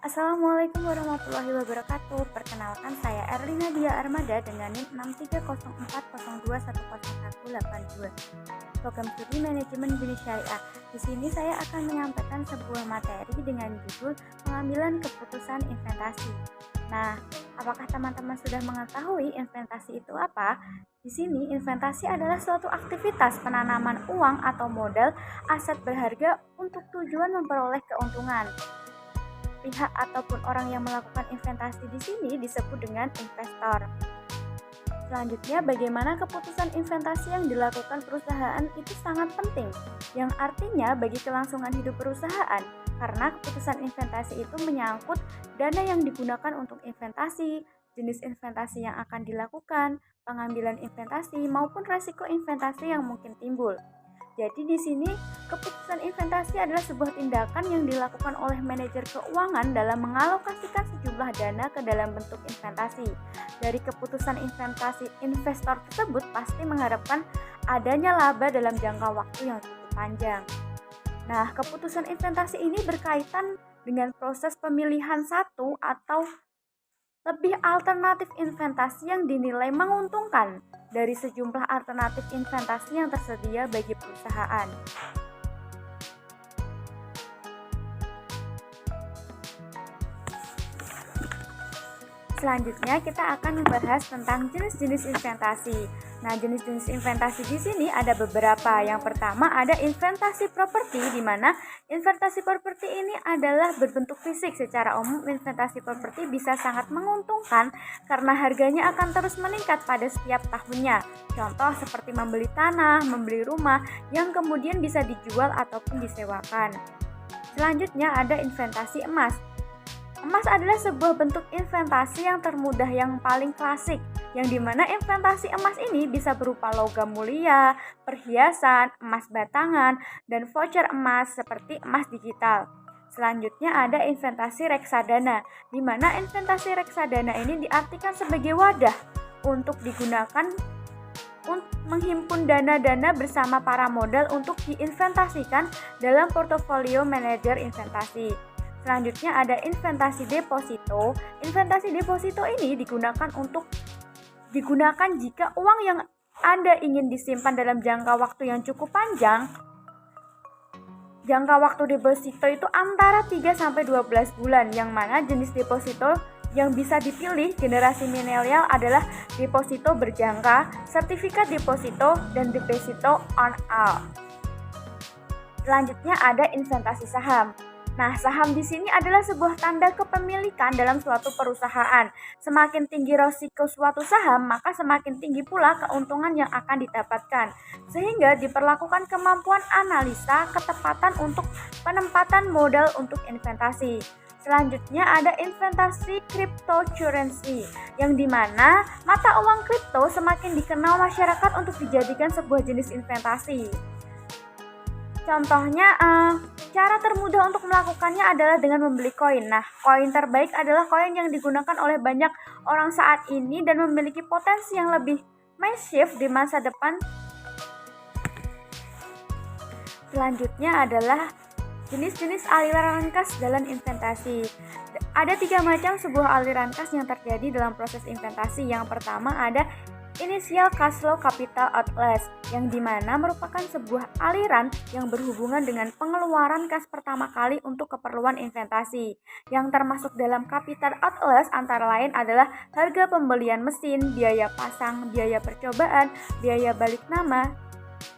Assalamualaikum warahmatullahi wabarakatuh. Perkenalkan saya Erlina Dia Armada dengan NIM 63040210182. Program Studi Manajemen Jenis Syariah. Di sini saya akan menyampaikan sebuah materi dengan judul Pengambilan Keputusan Investasi. Nah, apakah teman-teman sudah mengetahui investasi itu apa? Di sini, investasi adalah suatu aktivitas penanaman uang atau modal aset berharga untuk tujuan memperoleh keuntungan. Pihak ataupun orang yang melakukan investasi di sini disebut dengan investor. Selanjutnya, bagaimana keputusan investasi yang dilakukan perusahaan itu sangat penting, yang artinya bagi kelangsungan hidup perusahaan, karena keputusan investasi itu menyangkut dana yang digunakan untuk investasi, jenis investasi yang akan dilakukan, pengambilan investasi maupun resiko investasi yang mungkin timbul. Jadi di sini keputusan investasi adalah sebuah tindakan yang dilakukan oleh manajer keuangan dalam mengalokasikan sejumlah dana ke dalam bentuk investasi. Dari keputusan investasi, investor tersebut pasti mengharapkan adanya laba dalam jangka waktu yang cukup panjang. Nah, keputusan investasi ini berkaitan dengan proses pemilihan satu atau lebih alternatif investasi yang dinilai menguntungkan dari sejumlah alternatif investasi yang tersedia bagi perusahaan. Selanjutnya kita akan membahas tentang jenis-jenis investasi. Nah, jenis-jenis investasi di sini ada beberapa. Yang pertama ada investasi properti, di mana investasi properti ini adalah berbentuk fisik. Secara umum investasi properti bisa sangat menguntungkan karena harganya akan terus meningkat pada setiap tahunnya. Contoh seperti membeli tanah, membeli rumah yang kemudian bisa dijual ataupun disewakan. Selanjutnya ada investasi emas. Emas adalah sebuah bentuk investasi yang termudah yang paling klasik, yang dimana investasi emas ini bisa berupa logam mulia, perhiasan, emas batangan, dan voucher emas seperti emas digital. Selanjutnya ada investasi reksadana, di mana investasi reksadana ini diartikan sebagai wadah untuk digunakan untuk menghimpun dana-dana bersama para modal untuk diinvestasikan dalam portofolio manajer investasi. Selanjutnya ada investasi deposito. Investasi deposito ini digunakan jika uang yang Anda ingin disimpan dalam jangka waktu yang cukup panjang. Jangka waktu deposito itu antara 3 sampai 12 bulan, yang mana jenis deposito yang bisa dipilih generasi milenial adalah deposito berjangka, sertifikat deposito, dan deposito on all. Selanjutnya ada investasi saham. Nah, saham di sini adalah sebuah tanda kepemilikan dalam suatu perusahaan. Semakin tinggi risiko suatu saham, maka semakin tinggi pula keuntungan yang akan didapatkan. Sehingga diperlakukan kemampuan analisa ketepatan untuk penempatan modal untuk investasi. Selanjutnya ada investasi cryptocurrency, yang dimana mata uang kripto semakin dikenal masyarakat untuk dijadikan sebuah jenis investasi. Contohnya, cara termudah untuk melakukannya adalah dengan membeli koin. Nah, koin terbaik adalah koin yang digunakan oleh banyak orang saat ini dan memiliki potensi yang lebih massive di masa depan. Selanjutnya adalah jenis-jenis aliran kas dalam investasi. Ada 3 macam sebuah aliran kas yang terjadi dalam proses investasi. Yang pertama ada Initial Cash Flow Capital Outlay, yang dimana merupakan sebuah aliran yang berhubungan dengan pengeluaran kas pertama kali untuk keperluan investasi. Yang termasuk dalam capital outlay antara lain adalah harga pembelian mesin, biaya pasang, biaya percobaan, biaya balik nama,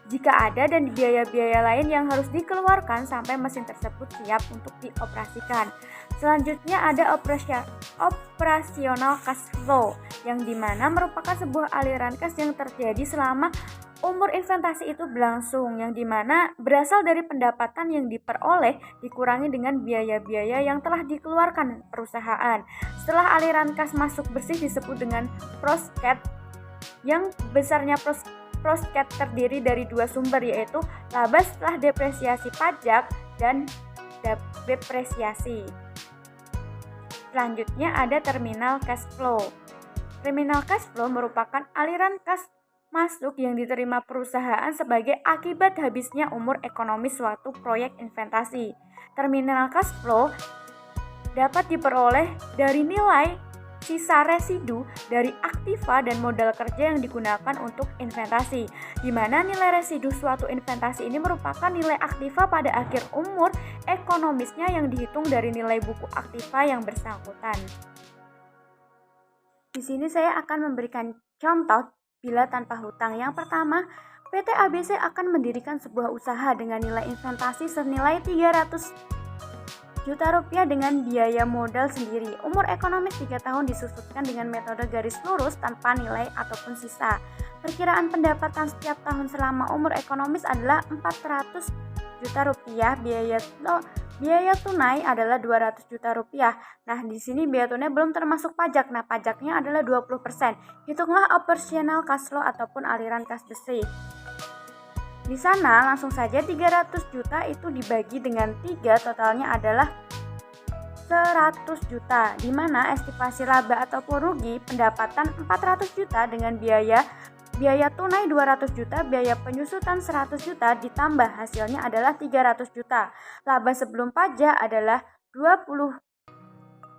jika ada, dan biaya-biaya lain yang harus dikeluarkan sampai mesin tersebut siap untuk dioperasikan. Selanjutnya ada operasional cash flow, yang dimana merupakan sebuah aliran kas yang terjadi selama umur investasi itu berlangsung, yang dimana berasal dari pendapatan yang diperoleh dikurangi dengan biaya-biaya yang telah dikeluarkan perusahaan. Setelah aliran kas masuk bersih disebut dengan prosket, yang besarnya prosket terdiri dari 2 sumber, yaitu laba setelah depresiasi pajak dan depresiasi. Selanjutnya ada terminal cash flow. Terminal cash flow merupakan aliran kas masuk yang diterima perusahaan sebagai akibat habisnya umur ekonomi suatu proyek investasi. Terminal cash flow dapat diperoleh dari nilai sisa residu dari aktiva dan modal kerja yang digunakan untuk investasi, di mana nilai residu suatu investasi ini merupakan nilai aktiva pada akhir umur ekonomisnya yang dihitung dari nilai buku aktiva yang bersangkutan. Di sini saya akan memberikan contoh bila tanpa hutang. Yang pertama, PT ABC akan mendirikan sebuah usaha dengan nilai investasi senilai 300 juta rupiah dengan biaya modal sendiri. Umur ekonomis 3 tahun disusutkan dengan metode garis lurus tanpa nilai ataupun sisa. Perkiraan pendapatan setiap tahun selama umur ekonomis adalah 400 juta rupiah. Biaya tunai adalah 200 juta rupiah. Nah, di sini biaya tunai belum termasuk pajak. Nah, pajaknya adalah 20%. Hitunglah operational cash flow ataupun aliran kas besi. Di sana langsung saja 300 juta itu dibagi dengan 3, totalnya adalah 100 juta, di mana estimasi laba ataupun rugi pendapatan 400 juta dengan biaya tunai 200 juta, biaya penyusutan 100 juta ditambah hasilnya adalah 300 juta. Laba sebelum pajak adalah 20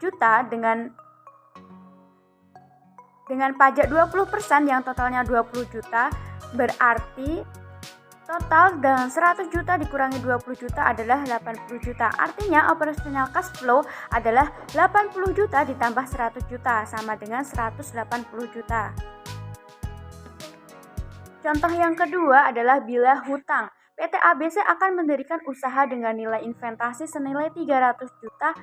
juta dengan pajak 20% yang totalnya 20 juta, berarti total dengan 100 juta dikurangi 20 juta adalah 80 juta. Artinya operational cash flow adalah 80 juta ditambah 100 juta sama dengan 180 juta. Contoh yang kedua adalah bila hutang. PT ABC akan mendirikan usaha dengan nilai investasi senilai 300 juta.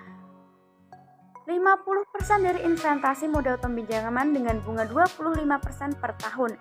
50% dari investasi modal peminjaman dengan bunga 25% per tahun.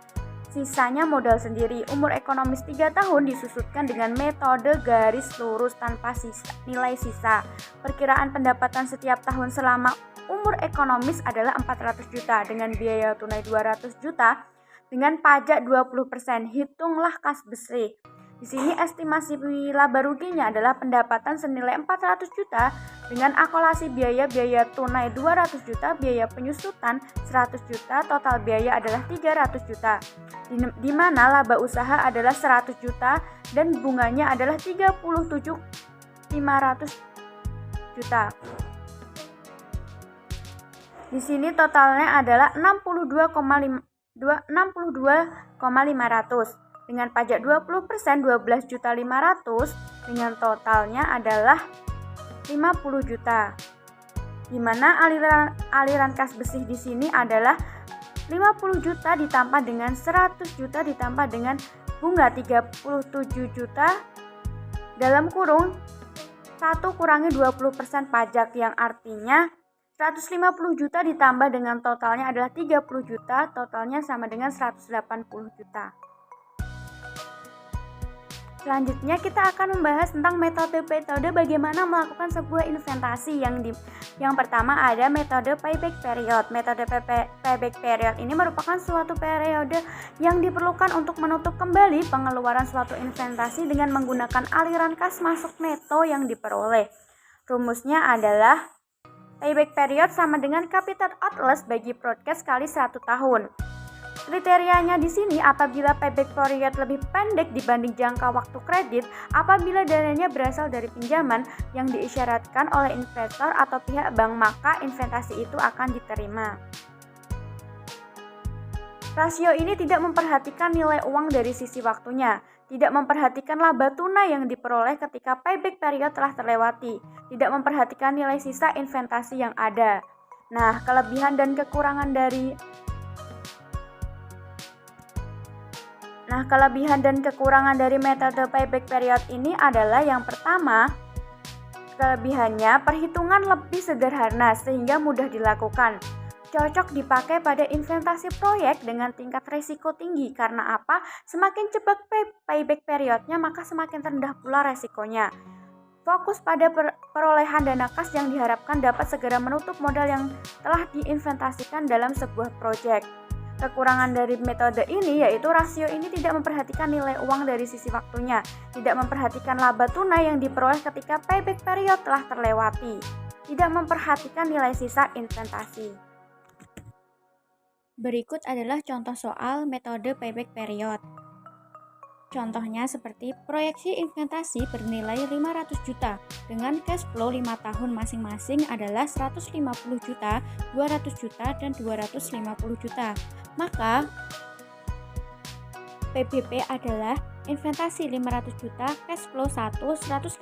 Sisanya modal sendiri. Umur ekonomis 3 tahun disusutkan dengan metode garis lurus tanpa nilai sisa. Perkiraan pendapatan setiap tahun selama umur ekonomis adalah 400 juta dengan biaya tunai 200 juta dengan pajak 20%. Hitunglah kas besi. Di sini estimasi laba ruginya adalah pendapatan senilai 400 juta dengan akumulasi biaya tunai 200 juta, biaya penyusutan 100 juta, total biaya adalah 300 juta. Di mana laba usaha adalah 100 juta dan bunganya adalah 37.500 juta. Di sini totalnya adalah 62.500 dengan pajak 20% 12.500 dengan totalnya adalah 50 juta. Di mana aliran kas besi di sini adalah 50 juta ditambah dengan 100 juta ditambah dengan bunga 37 juta dalam kurung 1 kurangi 20% pajak, yang artinya 150 juta ditambah dengan totalnya adalah 30 juta, totalnya sama dengan 180 juta. Selanjutnya kita akan membahas tentang metode-metode bagaimana melakukan sebuah investasi. Yang pertama ada metode payback period. Metode payback period ini merupakan suatu periode yang diperlukan untuk menutup kembali pengeluaran suatu investasi dengan menggunakan aliran kas masuk neto yang diperoleh. Rumusnya adalah payback period sama dengan capital outlay bagi broadcast kali 1 tahun. Kriterianya di sini apabila payback period lebih pendek dibanding jangka waktu kredit, apabila dananya berasal dari pinjaman yang diisyaratkan oleh investor atau pihak bank, maka investasi itu akan diterima. Rasio ini tidak memperhatikan nilai uang dari sisi waktunya, tidak memperhatikan laba tunai yang diperoleh ketika payback period telah terlewati, tidak memperhatikan nilai sisa investasi yang ada. Nah, kelebihan dan kekurangan dari metode payback period ini adalah yang pertama, kelebihannya perhitungan lebih sederhana sehingga mudah dilakukan. Cocok dipakai pada investasi proyek dengan tingkat risiko tinggi. Karena apa? Semakin cepat payback periodnya maka semakin rendah pula resikonya. Fokus pada perolehan dana kas yang diharapkan dapat segera menutup modal yang telah diinvestasikan dalam sebuah proyek. Kekurangan dari metode ini yaitu rasio ini tidak memperhatikan nilai uang dari sisi waktunya, tidak memperhatikan laba tunai yang diperoleh ketika payback period telah terlewati, tidak memperhatikan nilai sisa investasi. Berikut adalah contoh soal metode payback period. Contohnya seperti proyeksi investasi bernilai 500 juta dengan cash flow 5 tahun masing-masing adalah 150 juta, 200 juta, dan 250 juta. Maka PBP adalah investasi 500 juta, cash flow 150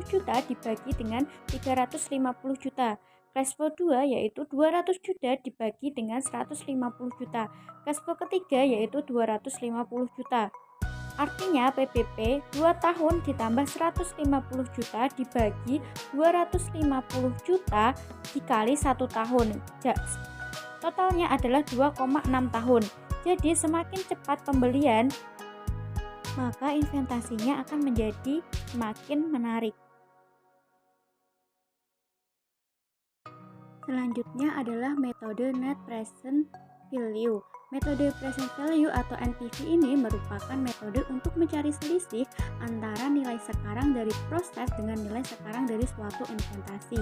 juta dibagi dengan 350 juta. Cash flow 2 yaitu 200 juta dibagi dengan 150 juta. Cash flow ketiga yaitu 250 juta. Artinya PBP 2 tahun ditambah 150 juta dibagi 250 juta dikali 1 tahun. Totalnya adalah 2,6 tahun. Jadi semakin cepat pembelian, maka investasinya akan menjadi semakin menarik. Selanjutnya adalah metode Net Present Value. Metode present value atau NPV ini merupakan metode untuk mencari selisih antara nilai sekarang dari proses dengan nilai sekarang dari suatu investasi.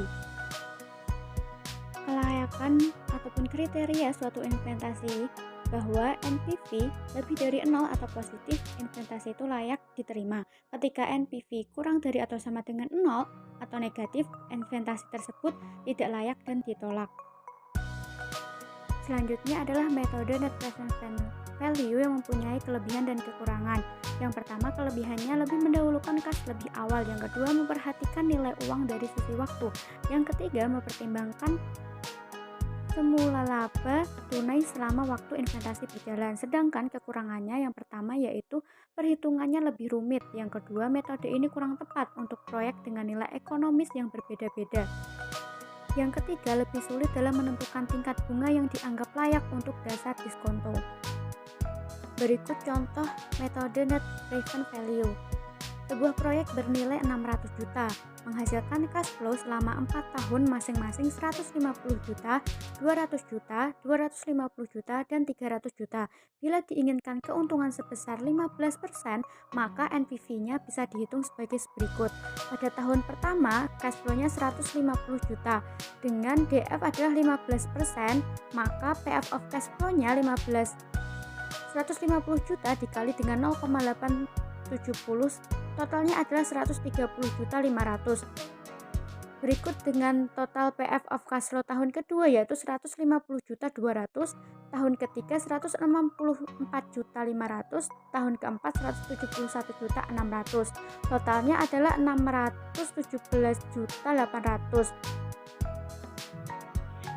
Kelayakan ataupun kriteria suatu investasi bahwa NPV lebih dari 0 atau positif, investasi itu layak diterima. Ketika NPV kurang dari atau sama dengan 0 atau negatif, investasi tersebut tidak layak dan ditolak. Selanjutnya adalah metode Net Present Value yang mempunyai kelebihan dan kekurangan. Yang pertama, kelebihannya lebih mendahulukan kas lebih awal. Yang kedua, memperhatikan nilai uang dari sisi waktu. Yang ketiga, mempertimbangkan semula laba tunai selama waktu investasi berjalan. Sedangkan kekurangannya yang pertama yaitu perhitungannya lebih rumit. Yang kedua, metode ini kurang tepat untuk proyek dengan nilai ekonomis yang berbeda-beda. Yang ketiga, lebih sulit dalam menentukan tingkat bunga yang dianggap layak untuk dasar diskonto. Berikut contoh metode Net Present Value. Sebuah proyek bernilai 600 juta, menghasilkan cash flow selama 4 tahun masing-masing 150 juta, 200 juta, 250 juta, dan 300 juta. Bila diinginkan keuntungan sebesar 15%, maka NPV-nya bisa dihitung sebagai berikut. Pada tahun pertama, cash flow-nya 150 juta. Dengan DF adalah 15%, maka PF of cash flow-nya 150 juta dikali dengan 0,870, totalnya adalah 130.500. Berikut dengan total PF of cash flow tahun kedua yaitu 150.200, tahun ketiga 164.500, tahun keempat 171.600. Totalnya adalah 617.800.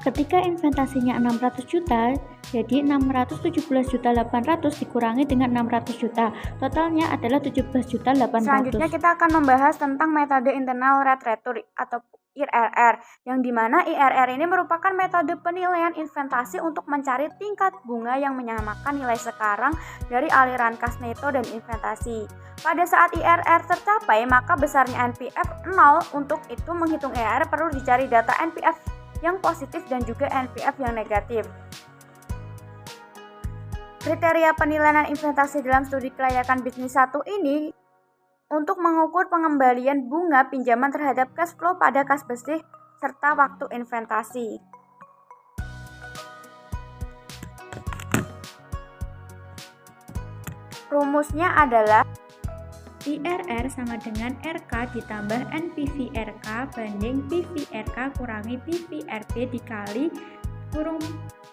Ketika investasinya 600 juta, jadi 617.800 dikurangi dengan 600 juta. Totalnya adalah 17.800. Selanjutnya kita akan membahas tentang metode internal rate return atau IRR, yang dimana IRR ini merupakan metode penilaian investasi untuk mencari tingkat bunga yang menyamakan nilai sekarang dari aliran kas neto dan investasi. Pada saat IRR tercapai, maka besarnya NPV 0. Untuk itu menghitung IRR perlu dicari data NPV yang positif dan juga NPV yang negatif. Kriteria penilaian investasi dalam studi kelayakan bisnis 1 ini untuk mengukur pengembalian bunga pinjaman terhadap cash flow pada kas bersih serta waktu investasi. Rumusnya adalah IRR sama dengan RK ditambah NPV RK banding PV RK kurangi PV RB dikali kurung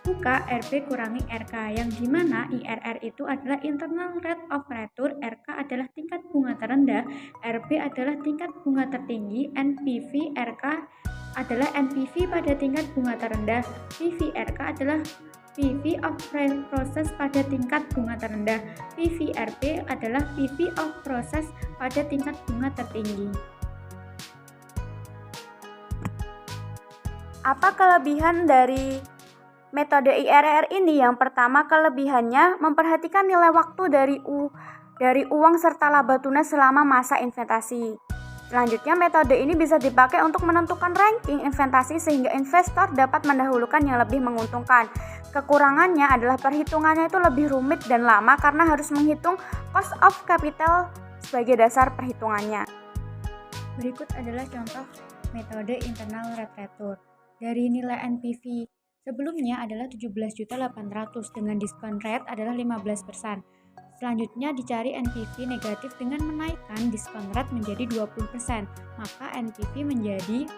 buka RB kurangi RK, yang dimana IRR itu adalah internal rate of return, RK adalah tingkat bunga terendah, RB adalah tingkat bunga tertinggi, NPV RK adalah NPV pada tingkat bunga terendah, PV RK adalah PV of process pada tingkat bunga terendah, PVRB adalah PV of process pada tingkat bunga tertinggi. Apa kelebihan dari metode IRR ini? Yang pertama, kelebihannya memperhatikan nilai waktu dari uang serta laba tunai selama masa investasi. Selanjutnya, metode ini bisa dipakai untuk menentukan ranking investasi sehingga investor dapat mendahulukan yang lebih menguntungkan. Kekurangannya adalah perhitungannya itu lebih rumit dan lama karena harus menghitung cost of capital sebagai dasar perhitungannya. Berikut adalah contoh metode internal rate return. Dari nilai NPV sebelumnya adalah 17.800 dengan diskon rate adalah 15%. Selanjutnya dicari NPV negatif dengan menaikkan diskon rate menjadi 20%. Maka NPV menjadi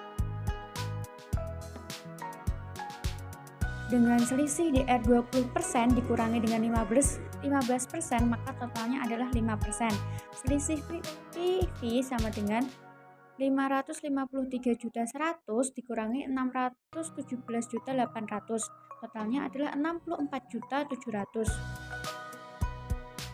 dengan selisih DR 20% dikurangi dengan 15%, maka totalnya adalah 5%. Selisih PV sama dengan 553.100.000 dikurangi 617.800, totalnya adalah 64.700.000.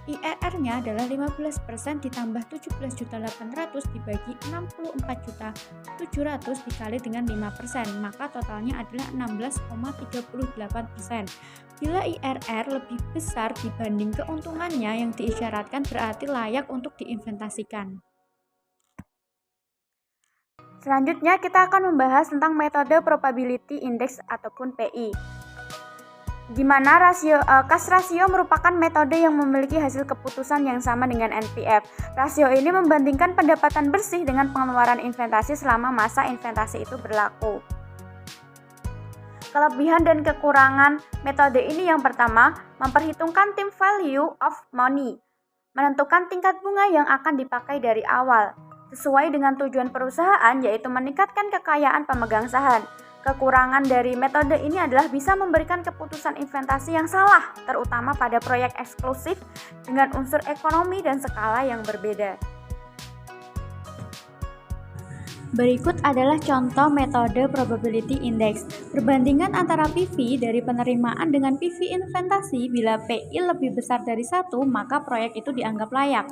IRR-nya adalah 15% ditambah 17.800 dibagi 64.700 dikali dengan 5%, maka totalnya adalah 16,38%. Bila IRR lebih besar dibanding keuntungannya yang diisyaratkan, berarti layak untuk diinvestasikan. Selanjutnya kita akan membahas tentang metode probability index ataupun PI, di mana cost ratio merupakan metode yang memiliki hasil keputusan yang sama dengan NPV. Rasio ini membandingkan pendapatan bersih dengan pengeluaran investasi selama masa investasi itu berlaku. Kelebihan dan kekurangan metode ini yang pertama, memperhitungkan time value of money, menentukan tingkat bunga yang akan dipakai dari awal, sesuai dengan tujuan perusahaan yaitu meningkatkan kekayaan pemegang saham. Kekurangan dari metode ini adalah bisa memberikan keputusan investasi yang salah, terutama pada proyek eksklusif dengan unsur ekonomi dan skala yang berbeda. Berikut adalah contoh metode probability index. Perbandingan antara PV dari penerimaan dengan PV investasi. Bila PI lebih besar dari 1, maka proyek itu dianggap layak.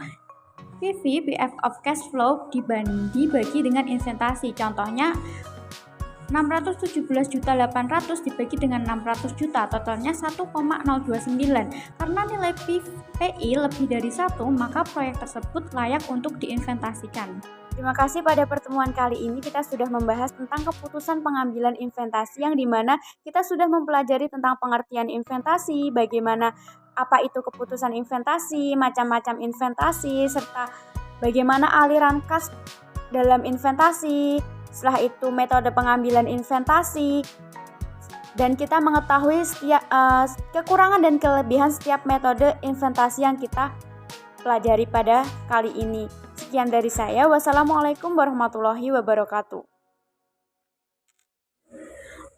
PV PF of cash flow dibagi dengan investasi. Contohnya 617.800 dibagi dengan 600 juta, totalnya 1,029. Karena nilai PI lebih dari 1, maka proyek tersebut layak untuk diinvestasikan. Terima kasih, pada pertemuan kali ini kita sudah membahas tentang keputusan pengambilan investasi, yang dimana kita sudah mempelajari tentang pengertian investasi, bagaimana apa itu keputusan investasi, macam-macam investasi, serta bagaimana aliran kas dalam investasi. Setelah itu metode pengambilan investasi, dan kita mengetahui setiap kekurangan dan kelebihan setiap metode investasi yang kita pelajari pada kali ini. Sekian dari saya. Wassalamualaikum warahmatullahi wabarakatuh.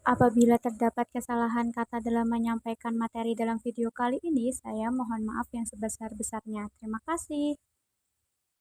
Apabila terdapat kesalahan kata dalam menyampaikan materi dalam video kali ini, saya mohon maaf yang sebesar-besarnya. Terima kasih.